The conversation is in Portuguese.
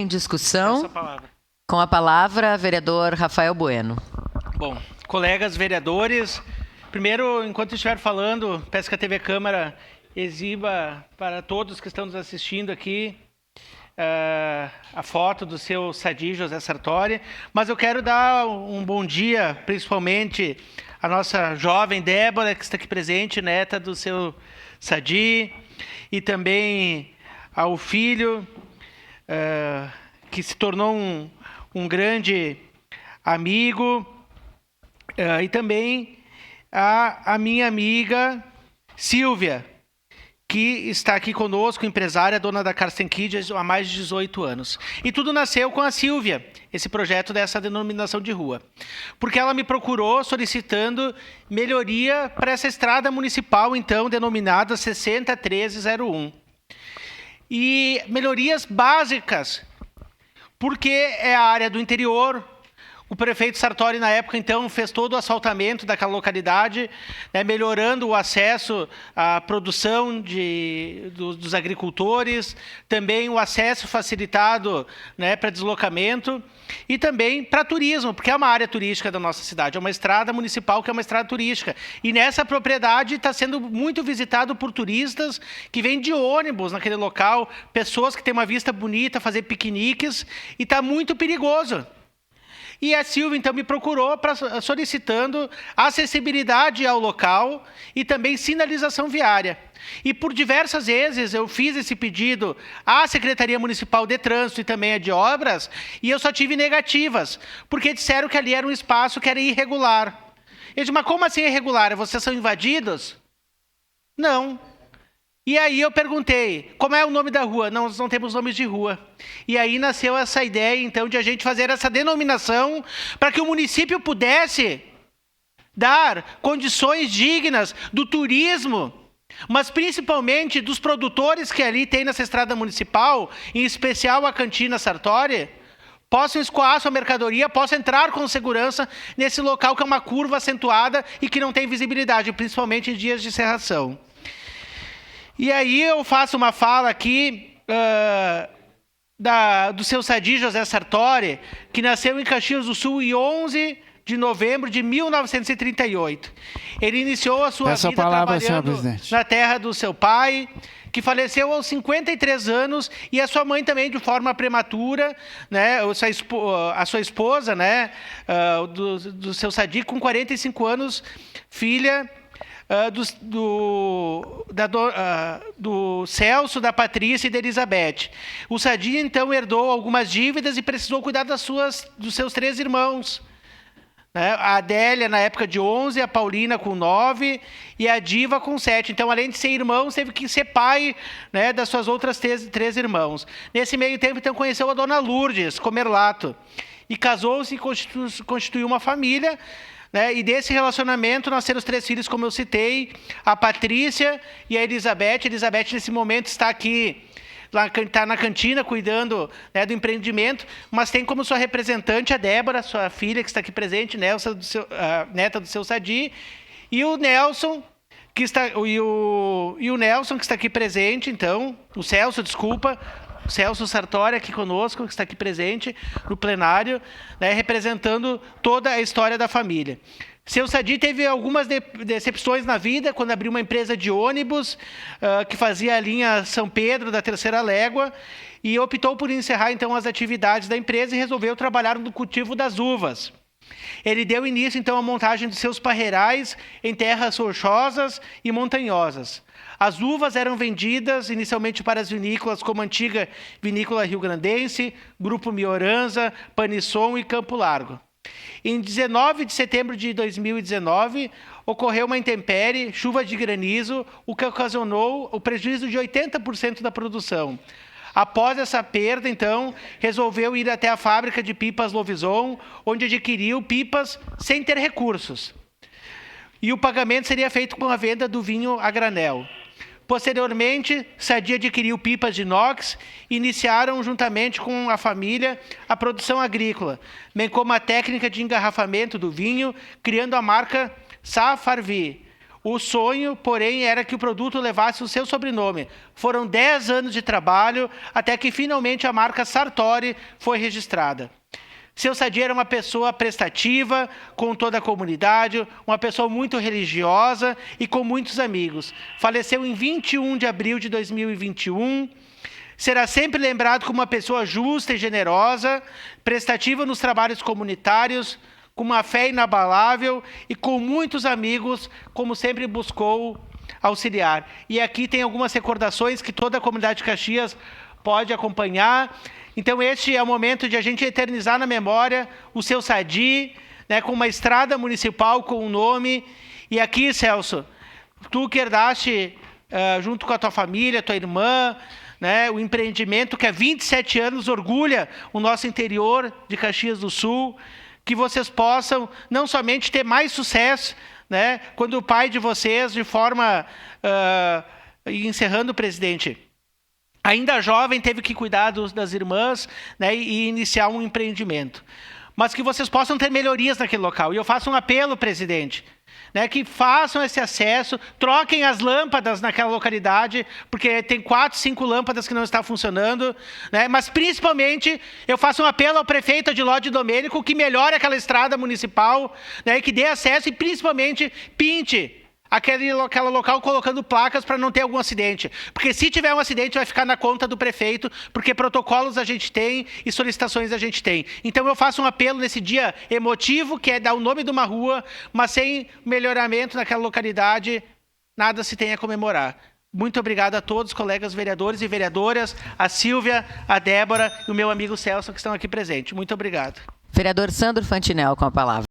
Em discussão, Essa palavra. com a palavra, vereador Rafael Bueno. Bom, colegas vereadores, primeiro, enquanto estiver falando, peço que a TV Câmara exiba para todos que estão nos assistindo aqui a foto do seu Sadi José Sartori, mas eu quero dar um bom dia, principalmente à nossa jovem Débora, que está aqui presente, neta do seu Sadi, e também ao filho, que se tornou um grande amigo, e também a minha amiga Silvia, que está aqui conosco, empresária, dona da Karsten Kids há mais de 18 anos. E tudo nasceu com a Silvia, esse projeto dessa denominação de rua. Porque ela me procurou solicitando melhoria para essa estrada municipal, então, denominada 601301. E melhorias básicas, porque é a área do interior. O prefeito Sartori, na época, então, fez todo o asfaltamento daquela localidade, né, melhorando o acesso à produção dos agricultores, também o acesso facilitado, né, para deslocamento e também para turismo, porque é uma área turística da nossa cidade, é uma estrada municipal que é uma estrada turística. E nessa propriedade está sendo muito visitado por turistas que vêm de ônibus naquele local, pessoas que têm uma vista bonita, fazer piqueniques, e está muito perigoso. E a Silvia, então, me procurou solicitando acessibilidade ao local e também sinalização viária. E por diversas vezes eu fiz esse pedido à Secretaria Municipal de Trânsito e também à de Obras, e eu só tive negativas, porque disseram que ali era um espaço que era irregular. Eu disse, mas como assim irregular? Vocês são invadidos? Não. E aí eu perguntei, como é o nome da rua? Não, nós não temos nomes de rua. E aí nasceu essa ideia, então, de a gente fazer essa denominação para que o município pudesse dar condições dignas do turismo, mas principalmente dos produtores que ali tem nessa estrada municipal, em especial a Cantina Sartori, possam escoar sua mercadoria, possam entrar com segurança nesse local que é uma curva acentuada e que não tem visibilidade, principalmente em dias de cerração. E aí eu faço uma fala aqui do seu Sadi José Sartori, que nasceu em Caxias do Sul em 11 de novembro de 1938. Ele iniciou a sua vida trabalhando na terra do seu pai, que faleceu aos 53 anos, e a sua mãe também de forma prematura, né, a sua esposa, né, do seu Sadi, com 45 anos, filha do Celso, da Patrícia e da Elizabeth. O Sadi, então, herdou algumas dívidas e precisou cuidar dos seus 3 irmãos. Né? A Adélia, na época, de 11, a Paulina com 9 e a Diva com 7. Então, além de ser irmão, teve que ser pai, né, das suas outras 3 irmãos. Nesse meio tempo, então, conheceu a dona Lourdes Comerlato e casou-se e constituiu uma família. Né? E desse relacionamento nasceram os 3 filhos, como eu citei, a Patrícia e a Elizabeth. A Elizabeth, nesse momento, está aqui, está na cantina, cuidando, né, do empreendimento, mas tem como sua representante a Débora, sua filha, que está aqui presente, Nelson, neta do seu Sadi, e o Nelson, que está, o Nelson, que está aqui presente, então, o Celso, desculpa, Celso Sartori aqui conosco, que está aqui presente no plenário, né, representando toda a história da família. Seu Sadi teve algumas decepções na vida, quando abriu uma empresa de ônibus, que fazia a linha São Pedro, da Terceira Légua, e optou por encerrar, então, as atividades da empresa e resolveu trabalhar no cultivo das uvas. Ele deu início, então, à montagem de seus parreirais em terras rochosas e montanhosas. As uvas eram vendidas inicialmente para as vinícolas como a antiga Vinícola Rio Grandense, Grupo Mioranza, Panisson e Campo Largo. Em 19 de setembro de 2019, ocorreu uma intempérie, chuva de granizo, o que ocasionou o prejuízo de 80% da produção. Após essa perda, então, resolveu ir até a fábrica de pipas Lovison, onde adquiriu pipas sem ter recursos. E o pagamento seria feito com a venda do vinho a granel. Posteriormente, Sadi adquiriu pipas de inox e iniciaram, juntamente com a família, a produção agrícola, bem como a técnica de engarrafamento do vinho, criando a marca Safarvi. O sonho, porém, era que o produto levasse o seu sobrenome. Foram 10 anos de trabalho até que finalmente a marca Sartori foi registrada. Seu Sadi era uma pessoa prestativa com toda a comunidade, uma pessoa muito religiosa e com muitos amigos. Faleceu em 21 de abril de 2021. Será sempre lembrado como uma pessoa justa e generosa, prestativa nos trabalhos comunitários, com uma fé inabalável e com muitos amigos, como sempre buscou auxiliar. E aqui tem algumas recordações que toda a comunidade de Caxias pode acompanhar. Então este é o momento de a gente eternizar na memória o seu Sadi, né, com uma estrada municipal com um nome. E aqui, Celso, tu que herdaste, junto com a tua família, tua irmã, né, o empreendimento que há 27 anos orgulha o nosso interior de Caxias do Sul, que vocês possam não somente ter mais sucesso, né, quando o pai de vocês, de forma... encerrando, presidente, ainda jovem, teve que cuidar das irmãs, né, e iniciar um empreendimento. Mas que vocês possam ter melhorias naquele local. E eu faço um apelo, presidente, né, que façam esse acesso, troquem as lâmpadas naquela localidade, porque tem 4, 5 lâmpadas que não estão funcionando, né, mas principalmente eu faço um apelo ao prefeito Adiló Domênico que melhore aquela estrada municipal, né, que dê acesso e principalmente pinte aquele local colocando placas para não ter algum acidente. Porque se tiver um acidente vai ficar na conta do prefeito, porque protocolos a gente tem e solicitações a gente tem. Então eu faço um apelo nesse dia emotivo, que é dar o nome de uma rua, mas sem melhoramento naquela localidade, nada se tem a comemorar. Muito obrigado a todos, colegas vereadores e vereadoras, a Silvia, a Débora e o meu amigo Celso que estão aqui presentes. Muito obrigado. Vereador Sandro Fantinel com a palavra.